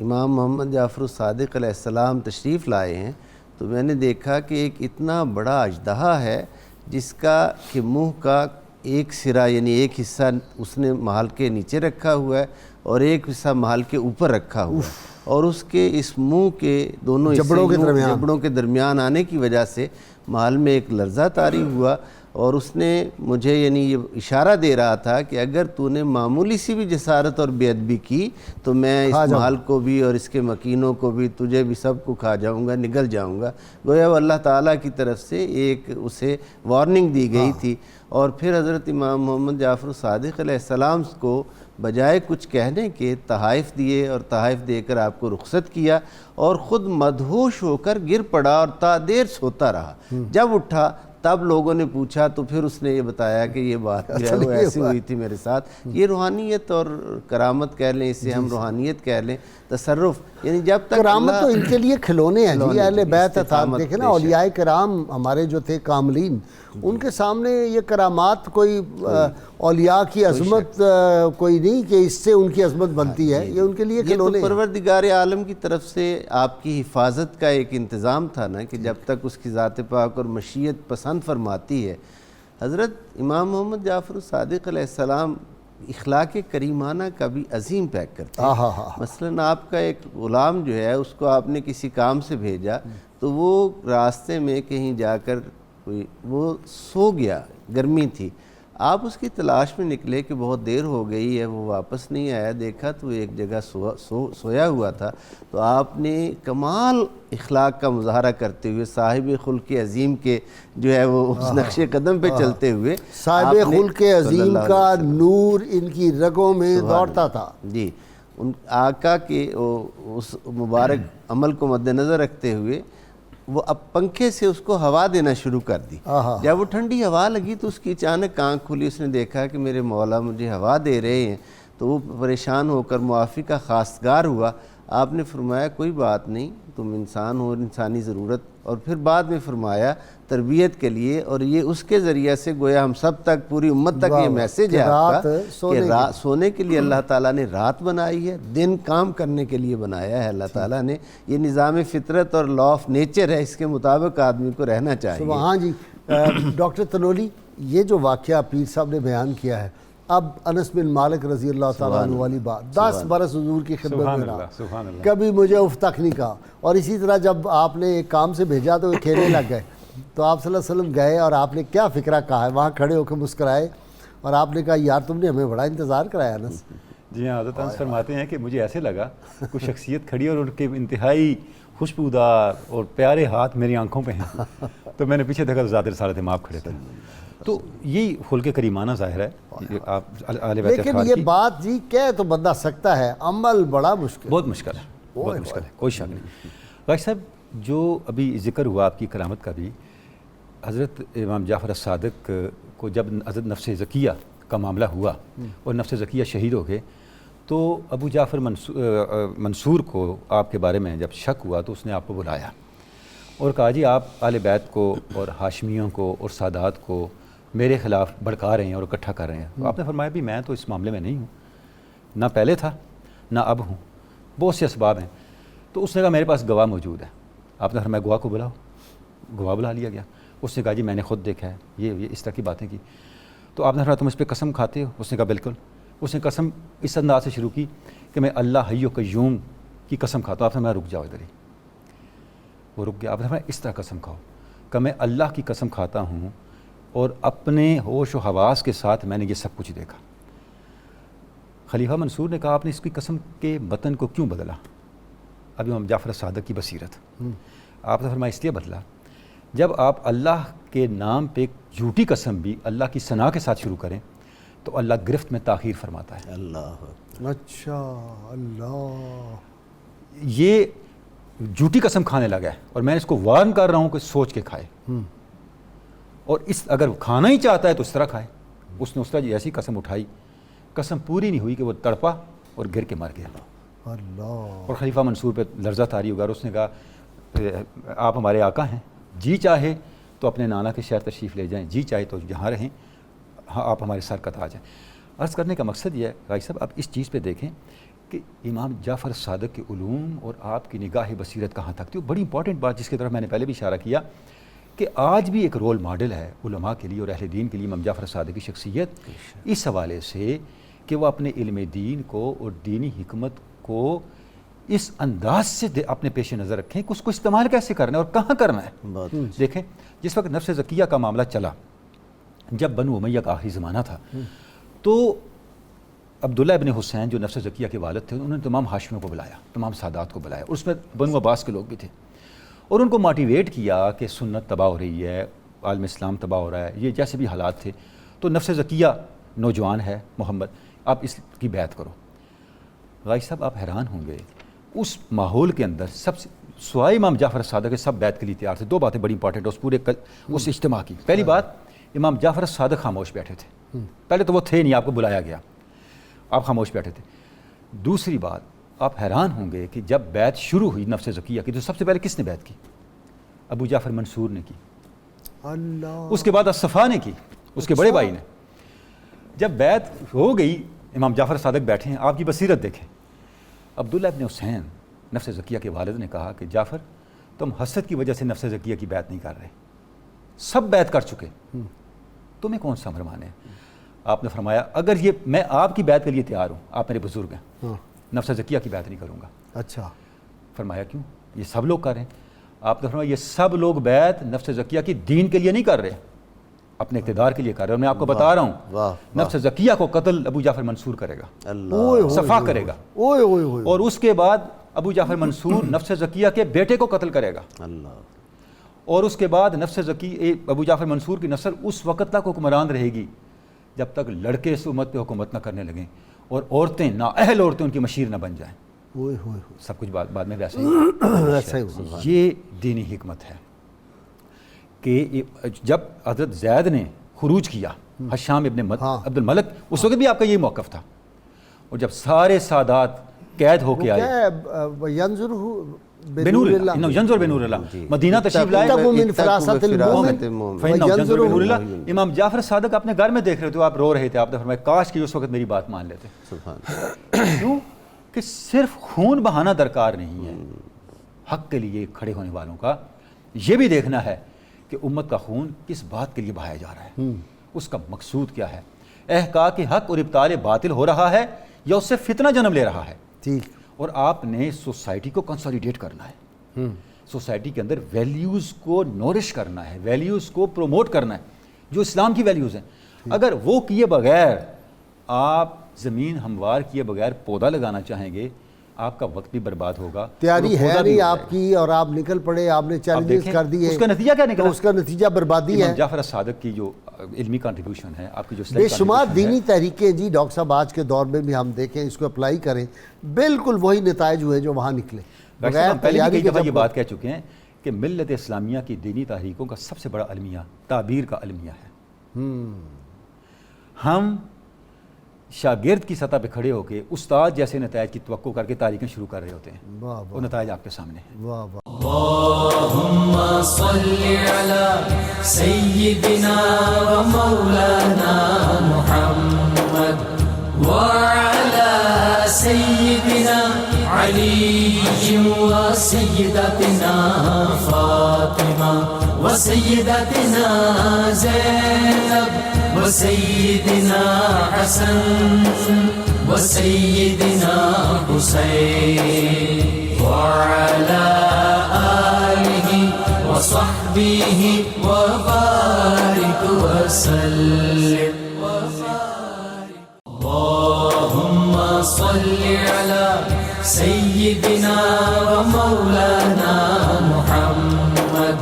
Speaker 4: امام محمد جعفر الصادق علیہ السلام تشریف لائے ہیں تو میں نے دیکھا کہ ایک اتنا بڑا اژدہا ہے جس کا کہ منہ کا ایک سرا یعنی ایک حصہ اس نے محل کے نیچے رکھا ہوا ہے اور ایک حصہ محل کے اوپر رکھا ہوا ہے, اور اس کے اس منہ کے دونوں
Speaker 3: جبڑوں کے
Speaker 4: درمیان آنے کی وجہ سے محل میں ایک لرزہ طاری ہوا. اور اس نے مجھے یعنی یہ اشارہ دے رہا تھا کہ اگر تو نے معمولی سی بھی جسارت اور بے ادبی کی تو میں اس مال کو بھی اور اس کے مکینوں کو بھی تجھے بھی سب کو کھا جاؤں گا، نگل جاؤں گا. گویا وہ اللہ تعالیٰ کی طرف سے ایک اسے وارننگ دی گئی تھی. اور پھر حضرت امام محمد جعفر الصادق علیہ السلام کو بجائے کچھ کہنے کے تحائف دیے اور تحائف دے کر آپ کو رخصت کیا اور خود مدہوش ہو کر گر پڑا اور تا دیر سوتا رہا. جب اٹھا تب لوگوں نے پوچھا تو پھر اس نے یہ بتایا کہ یہ بات جو ہے وہ ایسی ہوئی تھی میرے ساتھ. یہ روحانیت اور کرامت کہہ لیں، اسے ہم روحانیت کہہ لیں، تصرف، یعنی جب تک
Speaker 3: کرامت تو ان کے لیے کھلونے ہیں جی. اہل بیت اطہار دیکھیں نا، اولیاء کرام ہمارے جو تھے کاملین، ان کے سامنے یہ کرامات کوئی اولیاء کی عظمت کوئی نہیں کہ اس سے ان کی عظمت بنتی ہے. یہ ان کے لیے کھلونے ہیں.
Speaker 4: پروردگار عالم کی طرف سے آپ کی حفاظت کا ایک انتظام تھا نا کہ جب تک اس کی ذات پاک اور مشیت پسند فرماتی ہے. حضرت امام محمد جعفر الصادق علیہ السلام اخلاق کریمانہ کا بھی عظیم پیک کرتے ہیں. مثلا آپ کا ایک غلام جو ہے اس کو آپ نے کسی کام سے بھیجا تو وہ راستے میں کہیں جا کر وہ سو گیا، گرمی تھی. آپ اس کی تلاش میں نکلے کہ بہت دیر ہو گئی ہے، وہ واپس نہیں آیا. دیکھا تو ایک جگہ سویا ہوا تھا. تو آپ نے کمال اخلاق کا مظاہرہ کرتے ہوئے صاحب خلق عظیم کے جو ہے وہ اس نقش قدم پہ چلتے ہوئے،
Speaker 3: صاحب خلق عظیم کا نور ان کی رگوں میں دوڑتا تھا.
Speaker 4: جی، ان آقا کے اس مبارک عمل کو مد نظر رکھتے ہوئے وہ اب پنکھے سے اس کو ہوا دینا شروع کر دی. جب وہ ٹھنڈی ہوا لگی تو اس کی اچانک آنکھ کھلی. اس نے دیکھا کہ میرے مولا مجھے ہوا دے رہے ہیں. تو وہ پریشان ہو کر معافی کا خواستگار ہوا. آپ نے فرمایا کوئی بات نہیں، تم انسان ہو، انسانی ضرورت. اور پھر بعد میں فرمایا تربیت کے لیے، اور یہ اس کے ذریعے سے گویا ہم سب تک، پوری امت تک یہ میسیج ہے آپ کا کہ سونے کے لیے اللہ تعالیٰ نے رات بنائی ہے، دن کام کرنے کے لیے بنایا ہے اللہ تعالیٰ نے. یہ نظام فطرت اور لا آف نیچر ہے، اس کے مطابق آدمی کو رہنا چاہیے.
Speaker 3: ہاں جی. ڈاکٹر تنولی، یہ جو واقعہ پیر صاحب نے بیان کیا ہے، اب انس بن مالک رضی اللہ تعالیٰ عنہ والی بات، 10 برس حضور کی خدمت میں رہا، کبھی مجھے اف تک نہیں کہا. اور اسی طرح جب آپ نے ایک کام سے بھیجا تو وہ کھیلنے لگ گئے. تو آپ صلی اللہ علیہ وسلم گئے اور آپ نے کیا فکرہ کہا ہے، وہاں کھڑے ہو کے مسکرائے اور آپ نے کہا یار تم نے ہمیں بڑا انتظار کرایا انس.
Speaker 5: جی ہاں، حضرت انس فرماتے ہیں کہ مجھے ایسے لگا کوئی شخصیت کھڑی اور ان کے انتہائی خوشبودار اور پیارے ہاتھ میری آنکھوں پہ ہیں. تو میں نے پیچھے دیکھا تو ذات رسالت امام کھڑے تھے. تو یہی خلق کریمانہ ظاہر ہے.
Speaker 3: لیکن یہ بات جی کہہ تو بندہ سکتا ہے، عمل بڑا مشکل،
Speaker 5: بہت مشکل ہے، بہت مشکل ہے، کوئی شک نہیں. غازی صاحب، جو ابھی ذکر ہوا آپ کی کرامت کا بھی، حضرت امام جعفر الصادق کو جب حضرت نفس زکیہ کا معاملہ ہوا اور نفس زکیہ شہید ہو گئے تو ابو جعفر منصور کو آپ کے بارے میں جب شک ہوا تو اس نے آپ کو بلایا اور کہا جی آپ اہل بیت کو اور ہاشمیوں کو اور سادات کو میرے خلاف بھڑکا رہے ہیں اور اکٹھا کر رہے ہیں. تو آپ نے فرمایا بھی میں تو اس معاملے میں نہیں ہوں، نہ پہلے تھا نہ اب ہوں، بہت سے اسباب ہیں. تو اس نے کہا میرے پاس گواہ موجود ہے. آپ نے فرمایا گواہ کو بلاؤ. گواہ بلا لیا گیا. اس نے کہا جی میں نے خود دیکھا ہے، یہ اس طرح کی باتیں کی. تو آپ نے فرمایا تم اس پہ قسم کھاتے ہو؟ اس نے کہا بالکل. اس نے قسم اس انداز سے شروع کی کہ میں اللہ حی و قیوم کی قسم کھاتا ہوں. آپ نے فرمایا رک جاؤ ادھر ہی. وہ رک گیا. آپ نے فرمایا اس طرح قسم کھاؤ کہ میں اللہ کی قسم کھاتا ہوں اور اپنے ہوش و حواس کے ساتھ میں نے یہ سب کچھ دیکھا. خلیفہ منصور نے کہا آپ نے اس کی قسم کے متن کو کیوں بدلا؟ ابھی امام جعفر الصادق کی بصیرت. آپ نے فرمایا اس لیے بدلا جب آپ اللہ کے نام پہ جھوٹی قسم بھی اللہ کی ثنا کے ساتھ شروع کریں تو اللہ گرفت میں تاخیر فرماتا ہے.
Speaker 3: اللہ اچھا اللہ
Speaker 5: یہ جھوٹی قسم کھانے لگا ہے اور میں اس کو وارن کر رہا ہوں کہ سوچ کے کھائے اور اس اگر کھانا ہی چاہتا ہے تو اس طرح کھائے. اس نے اس طرح ایسی قسم اٹھائی، قسم پوری نہیں ہوئی کہ وہ تڑپا اور گر کے مر گیا.
Speaker 3: اللہ.
Speaker 5: اور خلیفہ منصور پہ لرزہ طاری ہوگا اور اس نے کہا آپ ہمارے آقا ہیں، جی چاہے تو اپنے نانا کے شہر تشریف لے جائیں، جی چاہے تو یہاں رہیں، ہاں آپ ہمارے سر کا تاج ہیں. عرض کرنے کا مقصد یہ ہے غازی صاحب، آپ اس چیز پہ دیکھیں کہ امام جعفر الصادق کے علوم اور آپ کی نگاہ بصیرت کہاں تک تھی. وہ بڑی امپورٹنٹ بات جس کی طرف میں نے پہلے بھی اشارہ کیا کہ آج بھی ایک رول ماڈل ہے علماء کے لیے اور اہل دین کے لیے امام جعفر الصادق کی شخصیت، اس حوالے سے کہ وہ اپنے علم دین کو اور دینی حکمت کو اس انداز سے اپنے پیش نظر رکھیں کہ اس کو استعمال کیسے کرنا ہے اور کہاں کرنا ہے. دیکھیں جس وقت نفس زکیہ کا معاملہ چلا جب بنو امیہ کا آخری زمانہ تھا تو عبداللہ ابن حسین جو نفس زکیہ کے والد تھے انہوں نے تمام ہاشمیوں کو بلایا، تمام سادات کو بلایا، اور اس میں بنو عباس کے لوگ بھی تھے، اور ان کو موٹیویٹ کیا کہ سنت تباہ ہو رہی ہے، عالم اسلام تباہ ہو رہا ہے، یہ جیسے بھی حالات تھے، تو نفس زکیہ نوجوان ہے محمد، آپ اس کی بیعت کرو۔ غازی صاحب آپ حیران ہوں گے، اس ماحول کے اندر سب سے سوائے امام جعفر صادق کے سب بیعت کے لیے تیار تھے۔ دو باتیں بڑی امپورٹنٹ اس پورے اس اجتماع کی۔ پہلی بات، امام جعفر صادق خاموش بیٹھے تھے، پہلے تو وہ تھے نہیں، آپ کو بلایا گیا، آپ خاموش بیٹھے تھے۔ دوسری بات، آپ حیران ہوں گے کہ جب بیعت شروع ہوئی نفس زکیہ کی تو سب سے پہلے کس نے بیعت کی؟ ابو جعفر منصور نے کی،
Speaker 3: اللہ،
Speaker 5: اس کے بعد الصفا نے کی، اس کے بڑے بھائی نے۔ جب بیعت ہو گئی، امام جعفر صادق بیٹھے ہیں، آپ کی بصیرت دیکھیں۔ عبداللہ ابن حسین نفس زکیہ کے والد نے کہا کہ جعفر تم حسد کی وجہ سے نفس زکیہ کی بیعت نہیں کر رہے، سب بیعت کر چکے، تمہیں کون سا امر مانے؟ آپ نے فرمایا اگر یہ میں آپ کی بیعت کے لیے تیار ہوں، آپ میرے بزرگ ہیں، نفس زکیہ کی بیعت نہیں کروں گا۔
Speaker 3: اچھا،
Speaker 5: فرمایا کیوں؟ یہ سب لوگ کر رہے ہیں۔ آپ نے فرمایا یہ سب لوگ بیعت نفس زکیہ کی دین کے لیے نہیں کر رہے، اپنے اقتدار کے لیے کر رہے ہیں۔ میں آپ کو بتا رہا ہوں نفس زکیہ کو قتل ابو جعفر منصور کرے گا، صفا کرے گا، اور اس کے بعد ابو جعفر منصور نفس زکیہ کے بیٹے کو قتل کرے گا، اور اس کے بعد نفس زکی ابو جعفر منصور کی نسل اس وقت تک حکمران رہے گی جب تک لڑکے اس امت پہ حکومت نہ کرنے لگیں اور عورتیں، نااہل عورتیں ان کی مشیر نہ بن جائیں۔ سب کچھ بعد میں ویسے ہی۔ یہ دینی حکمت ہے کہ جب حضرت زید نے خروج کیا، حشام ابن عبد الملک، اس وقت بھی آپ کا یہی موقف تھا، اور جب سارے سادات قید ہو کے آئے، بنور اللہ، ینظر بنور اللہ، مدینہ تشریف لائے، امام جعفر صادق اپنے گھر میں دیکھ رہے تھے، آپ رو رہے تھے، آپ نے فرمایا کاش کہ اس وقت میری بات مان لیتے۔ کیوں کہ صرف خون بہانا درکار نہیں ہے، حق کے لیے کھڑے ہونے والوں کا یہ بھی دیکھنا ہے کہ امت کا خون کس بات کے لیے بہایا جا رہا ہے، اس کا مقصود کیا ہے، احقاق حق اور ابطال باطل ہو رہا ہے یا اس سے فتنہ جنم لے رہا ہے۔
Speaker 3: ٹھیک،
Speaker 5: اور آپ نے سوسائٹی کو کنسولیڈیٹ کرنا ہے، سوسائٹی کے اندر ویلیوز کو نورش کرنا ہے، ویلیوز کو پروموٹ کرنا ہے جو اسلام کی ویلیوز ہیں۔ اگر وہ کیے بغیر آپ زمین ہموار کیے بغیر پودا لگانا چاہیں گے، آپ کا وقت بھی برباد ہوگا،
Speaker 3: تیاری ہے نہیں آپ کی، اور آپ نکل پڑے، آپ نے چیلنجز کر دیے،
Speaker 5: اس کا نتیجہ کیا نکلا؟
Speaker 3: اس کا نتیجہ بربادی ہے۔
Speaker 5: امام جعفر صادق کی جو علمی کنٹریبیوشن ہے، آپ کی جو
Speaker 3: بے شمار دینی تحریکیں جی ڈاکٹر صاحب آج کے دور میں بھی ہم دیکھیں، اس کو اپلائی کریں، بالکل وہی نتائج ہوئے جو وہاں نکلے۔
Speaker 5: ہم پہلے بھی کئی دفعہ یہ بات کہہ چکے ہیں کہ ملت اسلامیہ کی دینی تحریکوں کا سب سے بڑا المیہ تعبیر کا المیہ ہے۔ ہم شاگرد کی سطح پہ کھڑے ہو کے استاد جیسے نتائج کی توقع کر کے تاریخیں شروع کر رہے ہوتے ہیں، وہ نتائج آپ کے سامنے ہیں۔
Speaker 1: اللہم صلی علی سیدنا و مولانا محمد وعلی سیدنا علی و سیدتنا فاطمہ و سیدتنا زینب و سیدنا حسن و سیدنا حسین وعلی آلہ و صحبہ و بارک وسلم۔ اللہم صلی علی سیدنا و مولانا محمد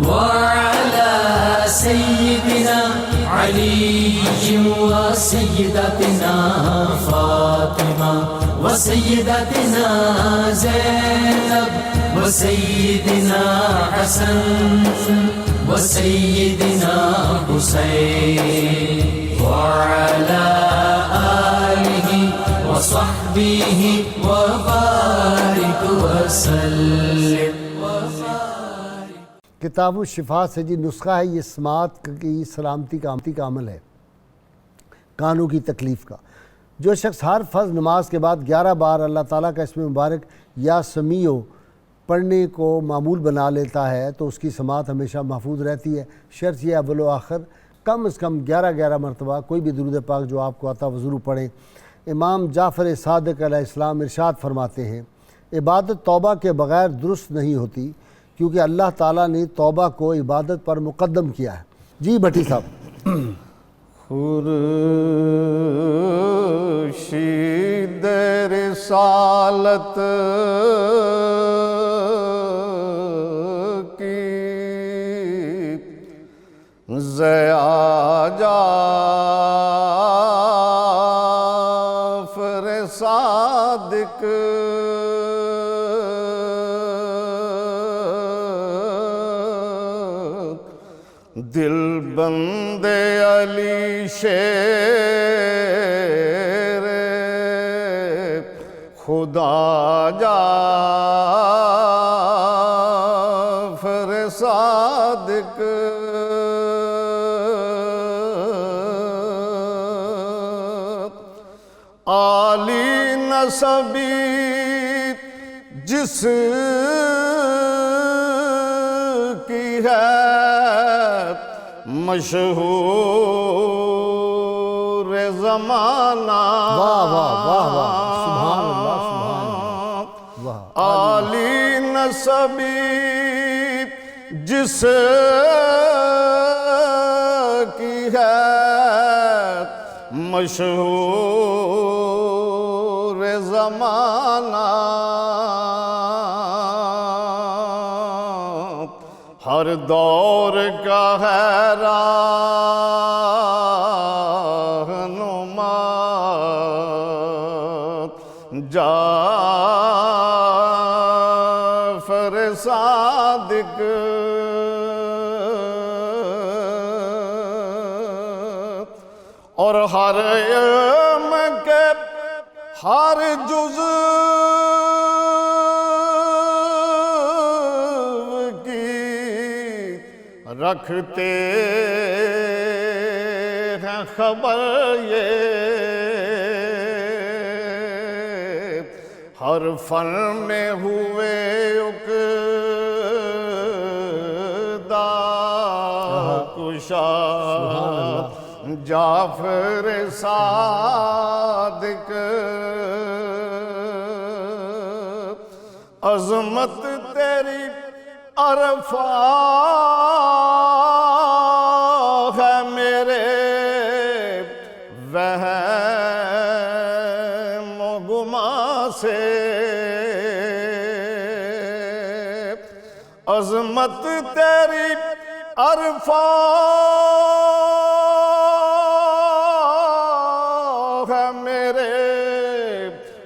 Speaker 1: وعلی سیدنا علی و سیدتنا فاطمہ و سیدتنا زینب و سیدنا حسن و سیدنا حسین وعلی آلہ و صحبہ و بارک وسلم۔
Speaker 3: کتاب الشفا سے جی نسخہ ہے، یہ سماعت کی سلامتی کا عمل ہے، کانوں کی تکلیف کا۔ جو شخص ہر فرض نماز کے بعد 11 بار اللہ تعالیٰ کا اسم مبارک یا سمیع پڑھنے کو معمول بنا لیتا ہے تو اس کی سماعت ہمیشہ محفوظ رہتی ہے۔ شرط یہ اول و آخر کم از کم 11 مرتبہ کوئی بھی درود پاک جو آپ کو آتا وہ ضرور پڑھیں۔ امام جعفر صادق علیہ السلام ارشاد فرماتے ہیں، عبادت توبہ کے بغیر درست نہیں ہوتی، کیونکہ اللہ تعالیٰ نے توبہ کو عبادت پر مقدم کیا ہے۔ جی بھٹی صاحب۔
Speaker 7: خورشید رسالت کی ضیاء جعفر صادق دل بند علی شیر خدا جعفر صادق عالی نسبی جس کی ہے مشہور زمانہ
Speaker 3: واہ واہ واہ واہ سبحان اللہ سبحان اللہ واہ
Speaker 7: عالی نسبی جس کی ہے مشہور زمانہ ہر دور کا ہے رہنما جعفر صادق اور ہر علم کے ہر جزو رکھتے ہیں خبر یہ ہر فن میں ہوئے عقدہ کشا جعفر صادق عظمت تیری عرفات ہے میرے وہم و گما سے عظمت تیری عرفات ہے میرے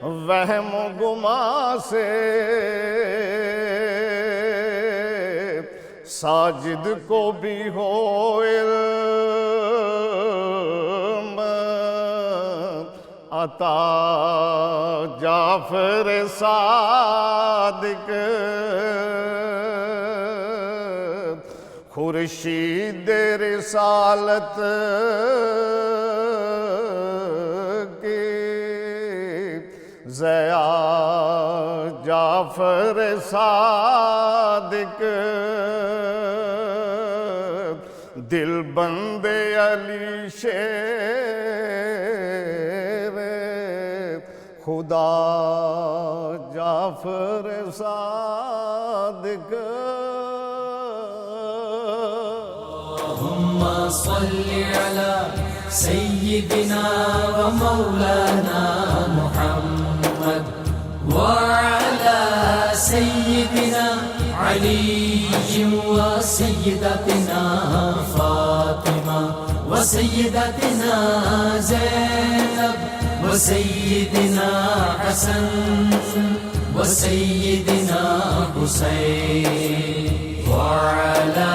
Speaker 7: وہم و گما سے ساجد کو بھی ہو علم عطا جعفر صادق خورشید رسالت کی ضیاء جعفر صادق دل بند علی شیر خدا جعفر صادق
Speaker 1: اللهم صل على سيدنا ومولانا محمد وعلى سيدنا علي وسيدتنا فاطمة وسيدتنا زينب وسيدنا حسن وسيدنا حسين وعلى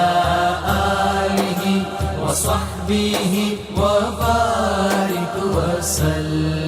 Speaker 1: آله وصحبه وبارك وسلم